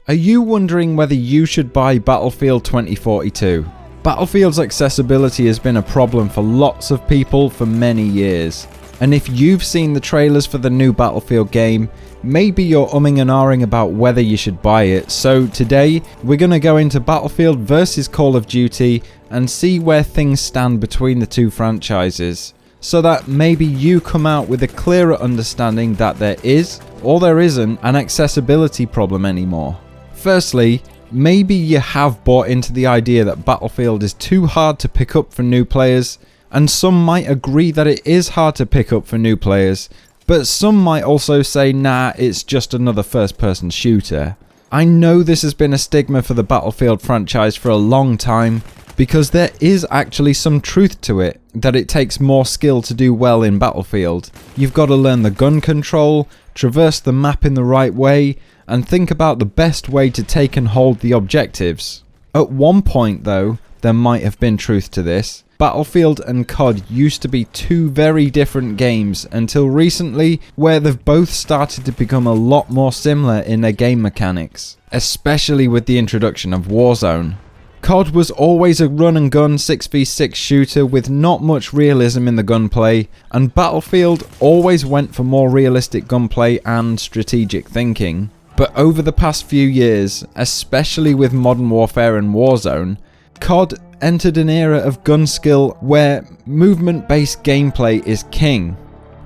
Are you wondering whether you should buy Battlefield 2042? Battlefield's accessibility has been a problem for lots of people for many years. And if you've seen the trailers for the new Battlefield game, maybe you're umming and ahhing about whether you should buy it. So today, we're going to go into Battlefield versus Call of Duty and see where things stand between the two franchises, so that maybe you come out with a clearer understanding that there is, or there isn't, an accessibility problem anymore. Firstly, maybe you have bought into the idea that Battlefield is too hard to pick up for new players, and some might agree that it is hard to pick up for new players, but some might also say, nah, it's just another first-person shooter. I know this has been a stigma for the Battlefield franchise for a long time, because there is actually some truth to it, that it takes more skill to do well in Battlefield. You've got to learn the gun control, traverse the map in the right way, and think about the best way to take and hold the objectives. At one point though, there might have been truth to this. Battlefield and COD used to be two very different games until recently, where they've both started to become a lot more similar in their game mechanics, especially with the introduction of Warzone. COD was always a run and gun 6v6 shooter with not much realism in the gunplay, and Battlefield always went for more realistic gunplay and strategic thinking. But over the past few years, especially with Modern Warfare and Warzone, COD entered an era of gun skill where movement-based gameplay is king.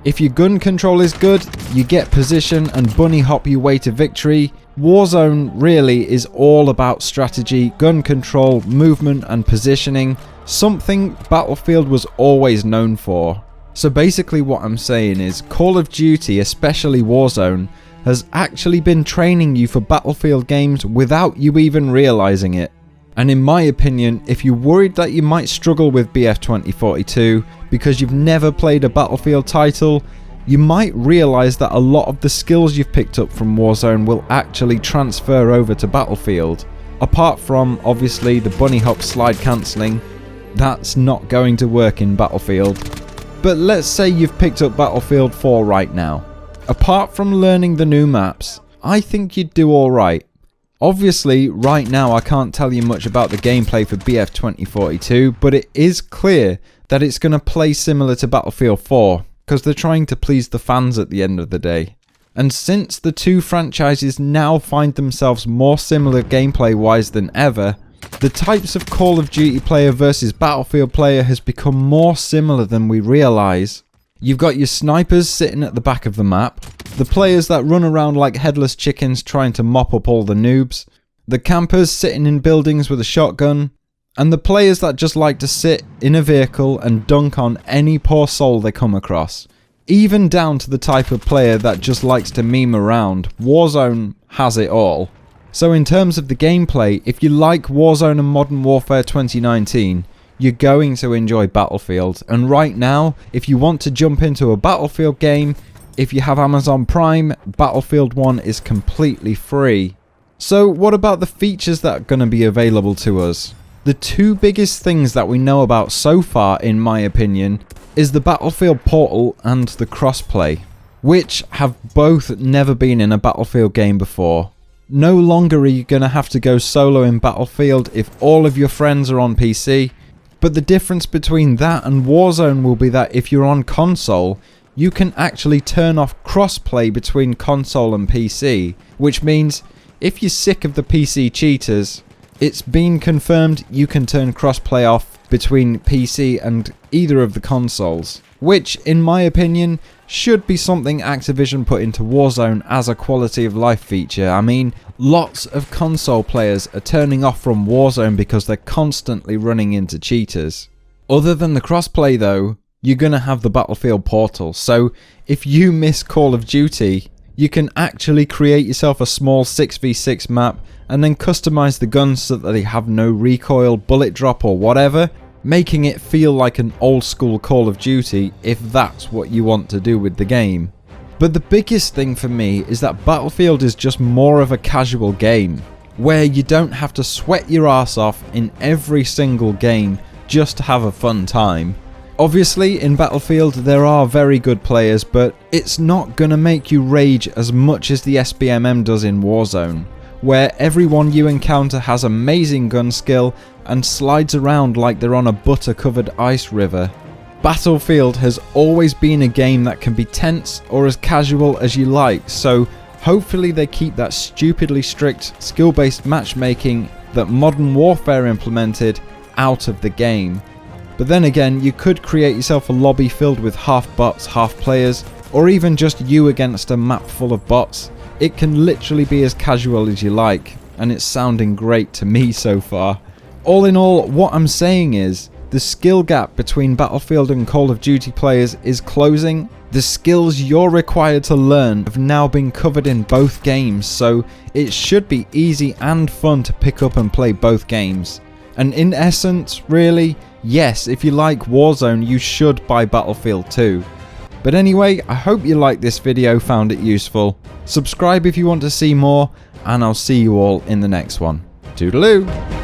If your gun control is good, you get position and bunny hop your way to victory. Warzone really is all about strategy, gun control, movement and positioning, something Battlefield was always known for. So basically what I'm saying is, Call of Duty, especially Warzone, has actually been training you for Battlefield games without you even realizing it. And in my opinion, if you're worried that you might struggle with BF2042 because you've never played a Battlefield title, you might realize that a lot of the skills you've picked up from Warzone will actually transfer over to Battlefield. Apart from, obviously, the bunny hop slide cancelling, that's not going to work in Battlefield. But let's say you've picked up Battlefield 4 right now. Apart from learning the new maps, I think you'd do alright. Obviously, right now I can't tell you much about the gameplay for BF2042, but it is clear that it's going to play similar to Battlefield 4, because they're trying to please the fans at the end of the day. And since the two franchises now find themselves more similar gameplay wise than ever, the types of Call of Duty player versus Battlefield player has become more similar than we realise. You've got your snipers sitting at the back of the map, the players that run around like headless chickens trying to mop up all the noobs, the campers sitting in buildings with a shotgun, and the players that just like to sit in a vehicle and dunk on any poor soul they come across. Even down to the type of player that just likes to meme around, Warzone has it all. So in terms of the gameplay, if you like Warzone and Modern Warfare 2019, you're going to enjoy Battlefield. And right now, if you want to jump into a Battlefield game, if you have Amazon Prime, Battlefield 1 is completely free. So what about the features that are going to be available to us? The two biggest things that we know about so far, in my opinion, is the Battlefield Portal and the crossplay, which have both never been in a Battlefield game before. No longer are you going to have to go solo in Battlefield if all of your friends are on PC, but the difference between that and Warzone will be that if you're on console, you can actually turn off crossplay between console and PC, which means if you're sick of the PC cheaters, it's been confirmed you can turn crossplay off between PC and either of the consoles, which in my opinion should be something Activision put into Warzone as a quality of life feature. I mean, lots of console players are turning off from Warzone because they're constantly running into cheaters. Other than the crossplay though, you're gonna have the Battlefield Portal, so if you miss Call of Duty, you can actually create yourself a small 6v6 map and then customize the guns so that they have no recoil, bullet drop or whatever, making it feel like an old school Call of Duty if that's what you want to do with the game. But the biggest thing for me is that Battlefield is just more of a casual game, where you don't have to sweat your ass off in every single game just to have a fun time. Obviously in Battlefield there are very good players, but it's not gonna make you rage as much as the SBMM does in Warzone. where everyone you encounter has amazing gun skill and slides around like they're on a butter-covered ice river. Battlefield has always been a game that can be tense or as casual as you like, so hopefully they keep that stupidly strict skill-based matchmaking that Modern Warfare implemented out of the game. But then again, you could create yourself a lobby filled with half bots, half players, or even just you against a map full of bots. It can literally be as casual as you like, and it's sounding great to me so far. All in all, what I'm saying is, the skill gap between Battlefield and Call of Duty players is closing. The skills you're required to learn have now been covered in both games, so it should be easy and fun to pick up and play both games. And in essence, really, yes, if you like Warzone, you should buy Battlefield 2. But anyway, I hope you liked this video, found it useful. Subscribe if you want to see more, and I'll see you all in the next one. Toodaloo!